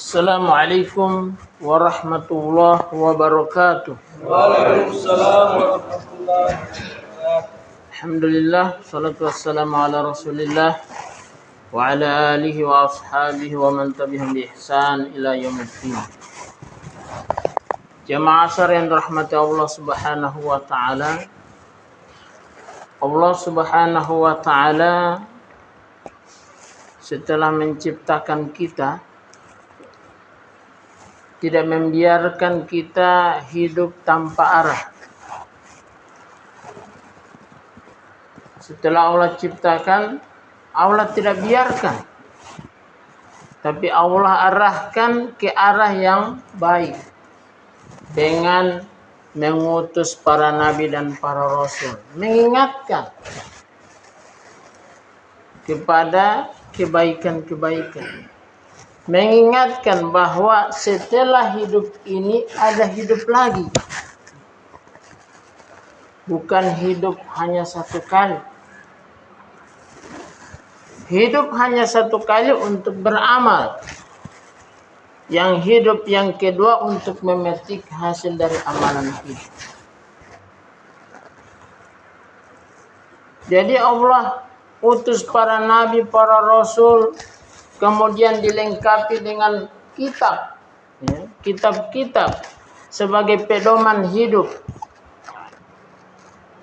Assalamualaikum warahmatullahi wabarakatuh. Waalaikumsalam warahmatullahi wabarakatuh. Alhamdulillah, salatu wassalamu ala rasulillah wa ala alihi wa ashabihi wa man tabi'ahum bi ihsan ila yaumiddin. Jamaah asar yang dirahmati Allah subhanahu wa ta'ala, Allah subhanahu wa ta'ala setelah menciptakan kita tidak membiarkan kita hidup tanpa arah. Setelah Allah ciptakan, Allah tidak biarkan, tapi Allah arahkan ke arah yang baik dengan mengutus para nabi dan para rasul, mengingatkan kepada kebaikan-kebaikan, mengingatkan bahwa setelah hidup ini ada hidup lagi, bukan hidup hanya satu kali. Hidup hanya satu kali untuk beramal, yang hidup yang kedua untuk memetik hasil dari amalan hidup. Jadi Allah utus para nabi, para rasul, kemudian dilengkapi dengan kitab, kitab-kitab sebagai pedoman hidup.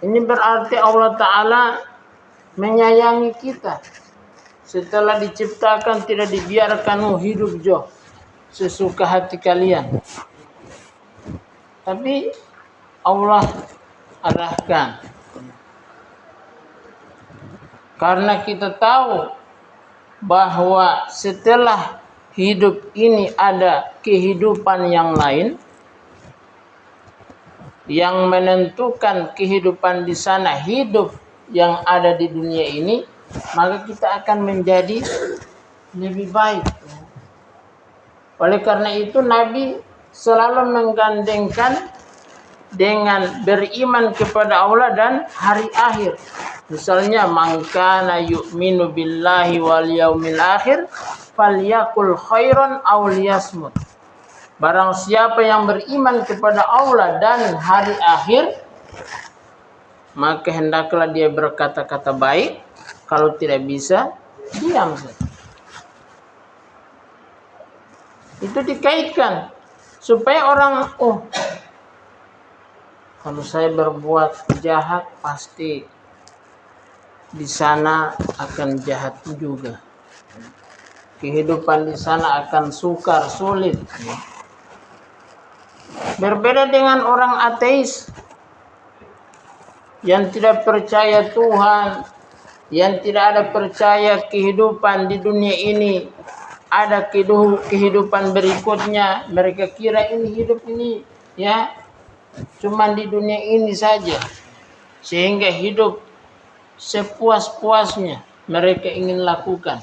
Ini berarti Allah Ta'ala menyayangi kita. Setelah diciptakan tidak dibiarkan hidup sesuka hati kalian, tapi Allah arahkan. Karena kita tahu bahwa setelah hidup ini ada kehidupan yang lain, yang menentukan kehidupan di sana, hidup yang ada di dunia ini, maka kita akan menjadi lebih baik. Oleh karena itu Nabi selalu menggandengkan dengan beriman kepada Allah dan hari akhir. Misalnya, man kana yu'minu billahi wal yaumil akhir falyakul khairan aw liyasmut. Barang siapa yang beriman kepada Allah dan hari akhir, maka hendaklah dia berkata-kata baik. Kalau tidak bisa, diam saja. Itu dikaitkan supaya orang, kalau saya berbuat jahat pasti di sana akan jahat juga. Kehidupan di sana akan sukar, sulit. Berbeda dengan orang ateis yang tidak percaya Tuhan, yang tidak ada percaya kehidupan di dunia ini, ada kehidupan berikutnya. Mereka kira ini hidup ini cuma di dunia ini saja, sehingga hidup sepuas-puasnya mereka ingin lakukan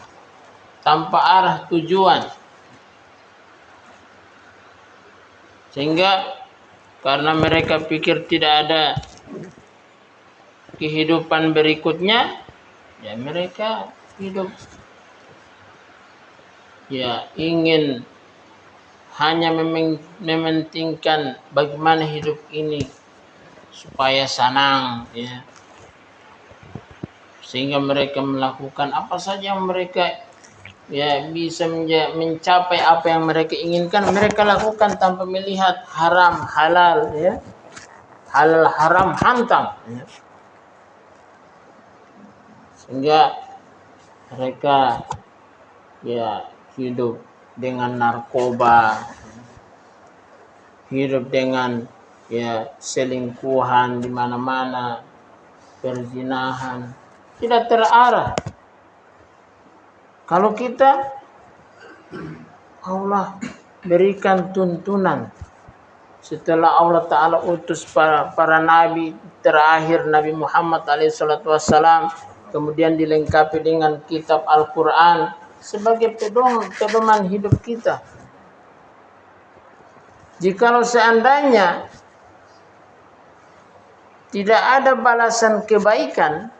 tanpa arah tujuan. Sehingga karena mereka pikir tidak ada kehidupan berikutnya, mereka hidup ingin hanya mementingkan bagaimana hidup ini supaya senang, sehingga mereka melakukan apa saja yang mereka bisa mencapai apa yang mereka inginkan. Mereka lakukan tanpa melihat haram halal, halal haram hantam, sehingga mereka hidup dengan narkoba, hidup dengan selingkuhan di mana-mana, perzinahan, tidak terarah. Kalau kita, Allah berikan tuntunan setelah Allah Ta'ala utus para nabi terakhir, Nabi Muhammad SAW, kemudian dilengkapi dengan kitab Al-Quran sebagai pedoman hidup kita. Jikalau seandainya tidak ada balasan kebaikan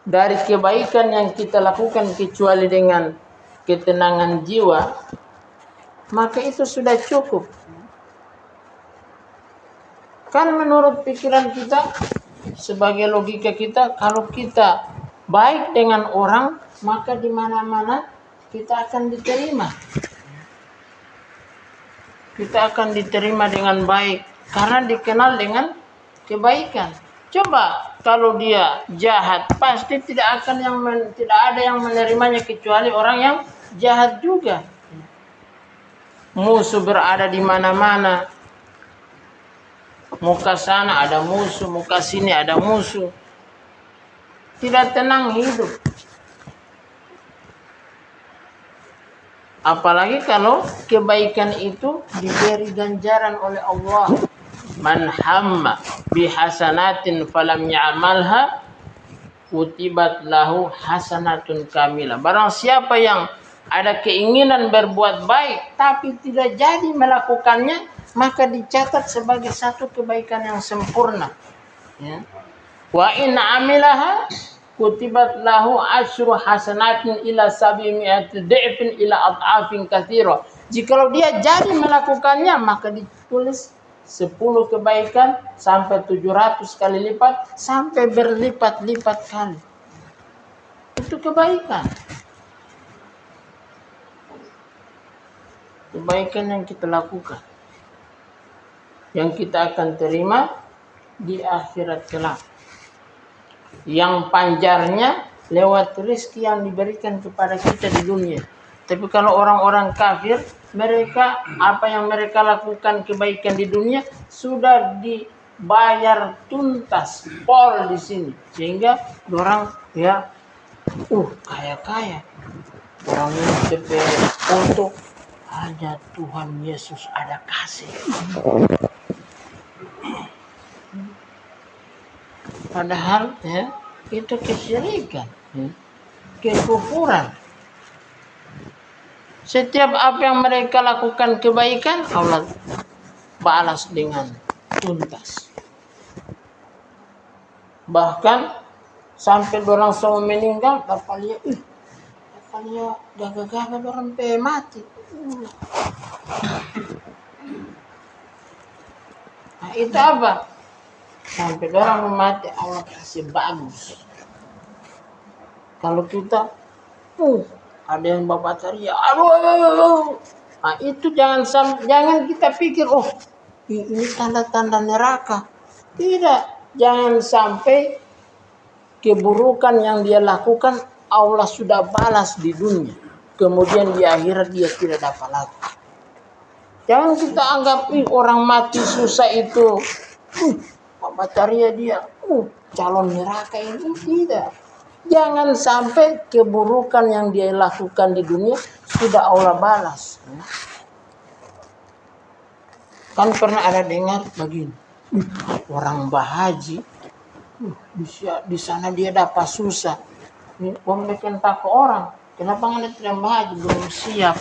dari kebaikan yang kita lakukan kecuali dengan ketenangan jiwa, maka itu sudah cukup. Kan menurut pikiran kita, sebagai logika kita, kalau kita baik dengan orang, maka di mana-mana kita akan diterima. Kita akan diterima dengan baik karena dikenal dengan kebaikan. Coba kalau dia jahat, pasti tidak ada yang menerimanya kecuali orang yang jahat juga. Musuh berada di mana-mana. Muka sana ada musuh, muka sini ada musuh. Tidak tenang hidup. Apalagi kalau kebaikan itu diberi ganjaran oleh Allah. Man hamma bihasanatin falam ya'malha kutibat lahu hasanatun kamilah. Barang siapa yang ada keinginan berbuat baik tapi tidak jadi melakukannya, maka dicatat sebagai satu kebaikan yang sempurna. Ya. Wa in amilaha kutibat lahu asyru hasanatin ila 700 dhifin ila ad'afin katsira. Jikalau dia jadi melakukannya, maka ditulis 10 kebaikan sampai 700 kali lipat sampai berlipat-lipat kali. Itu kebaikan. Kebaikan yang kita lakukan, yang kita akan terima di akhirat kelak, yang panjarnya lewat rezeki yang diberikan kepada kita di dunia. Tapi kalau orang-orang kafir, mereka apa yang mereka lakukan kebaikan di dunia sudah dibayar tuntas pol di sini, sehingga orang ya kaya-kaya. Orang ini untuk ada Tuhan Yesus ada kasih. Padahal ya itu kesyirikan, kekufuran. Setiap apa yang mereka lakukan kebaikan, Allah balas dengan tuntas. Bahkan sampai orang semua meninggal, dapat dia gagal-gagal orang mati. Nah, itu apa? Sampai orang mati Allah kasih bagus. Kalau kita ada yang bapak cari, aduh. Nah, itu jangan kita pikir ini tanda-tanda neraka. Tidak, jangan sampai keburukan yang dia lakukan Allah sudah balas di dunia, kemudian di akhirat dia tidak dapat lagi. Jangan kita anggap orang mati susah itu bataria dia calon neraka ini. Tidak. Jangan sampai keburukan yang dia lakukan di dunia sudah Allah balas. Kan pernah ada dengar begini, orang bahaji di sana dia dapat susah. Membuat takut orang. Kenapa nggak tidak bahaji, belum siap?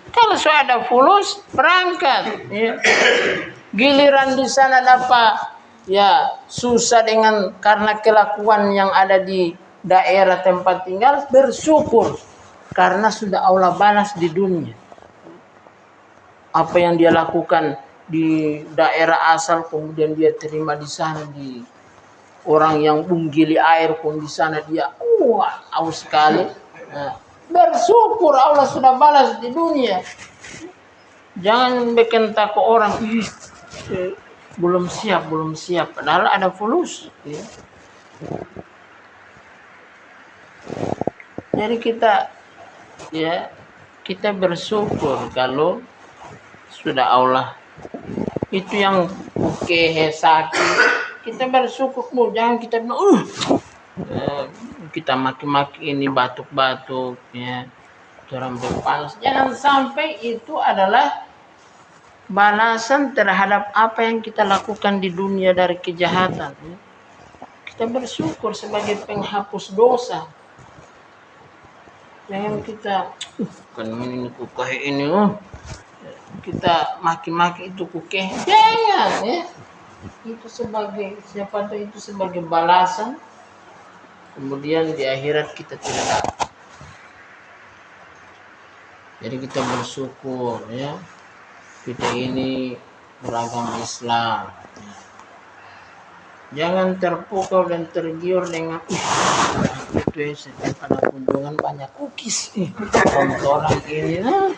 Kalau sudah ada fulus berangkat. Giliran di sana dapat susah karena kelakuan yang ada di daerah tempat tinggal, bersyukur karena sudah Allah balas di dunia. Apa yang dia lakukan di daerah asal kemudian dia terima di sana, di orang yang menggili air pun di sana dia aus sekali. Bersyukur Allah sudah balas di dunia. Jangan bikin takut orang belum siap, padahal ada fulus. Jadi kita bersyukur kalau sudah Allah itu yang sakit. Kita bersyukur, jangan kita bilang kita maki-maki ini batuk-batuk orang berpanas. Jangan sampai itu adalah balasan terhadap apa yang kita lakukan di dunia dari kejahatan. Kita bersyukur sebagai penghapus dosa. Jangan kita ini kukeh ini kita maki-maki itu kukeh. Jangan itu sebagai itu sebagai balasan. Kemudian di akhirat kita tidak dapat. Jadi kita bersyukur ya, kita ini beragama Islam. Jangan terpukau dan tergiur dengan itu ya, setiap ada kunjungan banyak cookies orang ini nah.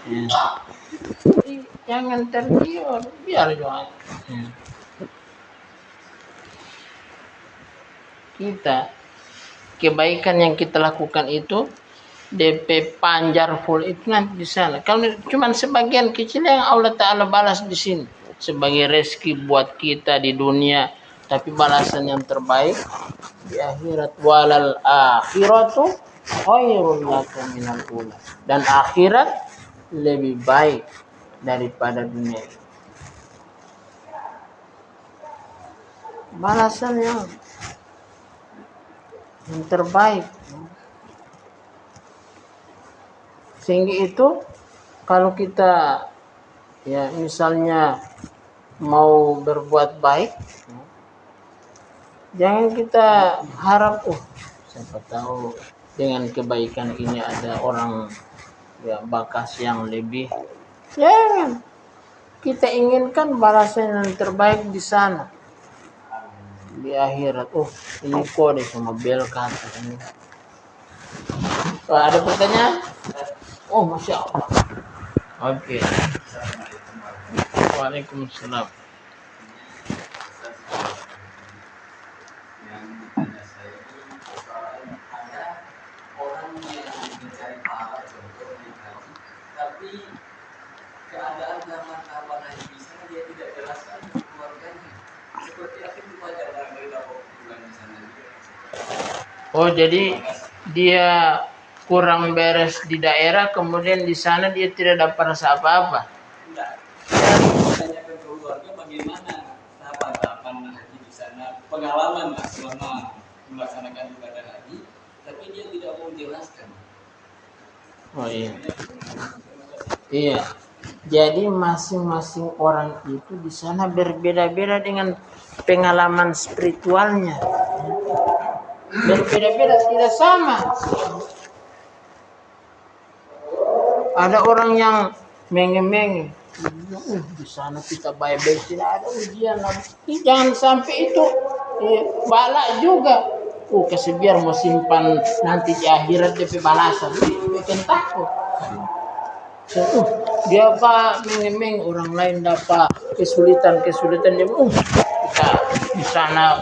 Ya. Jadi, jangan tergiur, biar juga ya. Kita kebaikan yang kita lakukan itu DP panjar full itu nanti di sana. Kalau cuma sebagian kecil yang Allah Ta'ala balas di sini sebagai rezeki buat kita di dunia, tapi balasan yang terbaik di akhirat. Walal akhiratu khairul lakum minal ula. Dan akhirat lebih baik daripada dunia. Balasan yang terbaik. Sehingga itu kalau kita ya misalnya mau berbuat baik, jangan kita harap siapa tahu dengan kebaikan ini ada orang ya bakas yang lebih. Jangan. Kita inginkan balasan yang terbaik di sana. Di akhirat. Ini kode sama bel kata ini. Ada pertanyaan? Masya Allah. Oke. Waalaikumsalam. Orang yang mencari pahala contoh di haji, tapi keadaan zaman kapan haji di sana dia tidak jelaskan keluarganya. Seperti apa itu wajar dari dapat bulan di sana juga. Jadi dia kurang beres di daerah, kemudian di sana dia tidak dapat rasa apa-apa. Enggak. Tanyakan ke keluarga bagaimana tahapan haji di sana, pengalaman selama melaksanakan ibadah haji, tapi dia tidak mau menjelaskan. Iya. Iya. Jadi masing-masing orang itu di sana berbeda-beda dengan pengalaman spiritualnya. Berbeda-beda, tidak sama. Ada orang yang menge-menge. Di sana kita baik-baik, tidak ada ujian. Jangan sampai itu bala juga. Biar mau simpan nanti di akhirat DP balasan. Bikin takut. Dia menge-menge orang lain dapat kesulitan dia. Kita di sana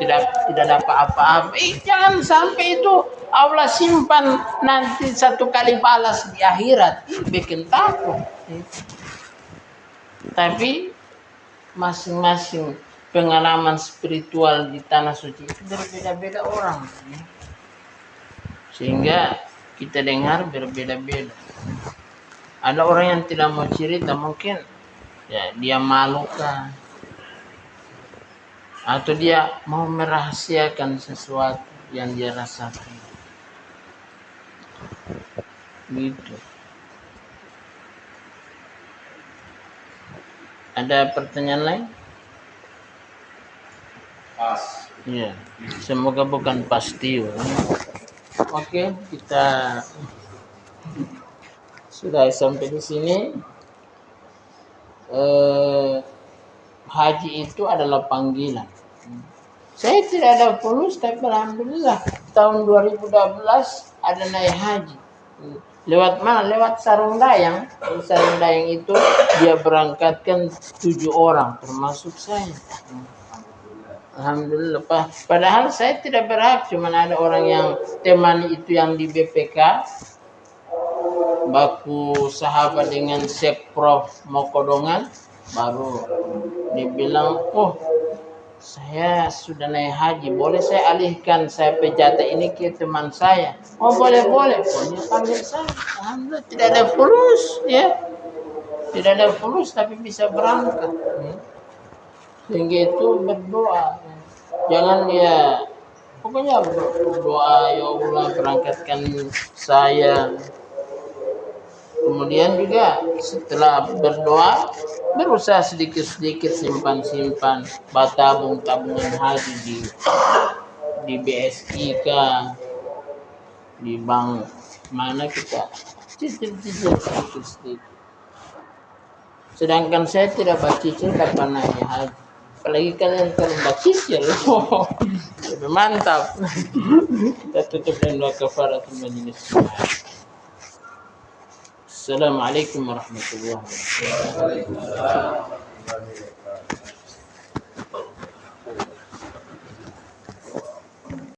tidak dapat apa-apa. Jangan sampai itu Allah simpan nanti satu kali balas di akhirat. Bikin takut. Tapi masing-masing pengalaman spiritual di tanah suci itu berbeda-beda orang. Sehingga kita dengar berbeda-beda. Ada orang yang tidak mau cerita, mungkin ya dia malu kan. Atau dia mau merahasiakan sesuatu yang dia rasakan. Gitu. Ada pertanyaan lain? Pas. Iya. Semoga bukan pasti. Oke, kita sudah sampai di sini. Haji itu adalah panggilan. Saya tidak ada fulus, tapi alhamdulillah tahun 2012 ada naik haji. Lewat mana? Lewat Sarung Dayang. Sarung Dayang itu dia berangkatkan 7 orang, termasuk saya. Alhamdulillah. Padahal saya tidak berhak, cuma ada orang yang temani itu yang di BPK. Baku sahabat dengan Syekh Prof Mokodongan, baru dibilang, saya sudah naik haji, boleh saya alihkan saya pejata ini ke teman saya? Boleh. Dia panggil saya. Alhamdulillah, tidak ada fulus, ya. Tidak ada fulus, tapi bisa berangkat. Sehingga itu berdoa. Jangan pokoknya berdoa, ya Allah berangkatkan saya. Kemudian juga setelah berdoa, berusaha sedikit-sedikit simpan tabungan haji di BSI kah, di bank mana kita Cicil-cicil sedikit-sedikit. Sedangkan saya tidak bacicil kapan nanya haji. Apalagi kalian kalau bacicil, lebih mantap. Kita tutup dengan doa kafaratul majlis. Assalamualaikum warahmatullahi wabarakatuh.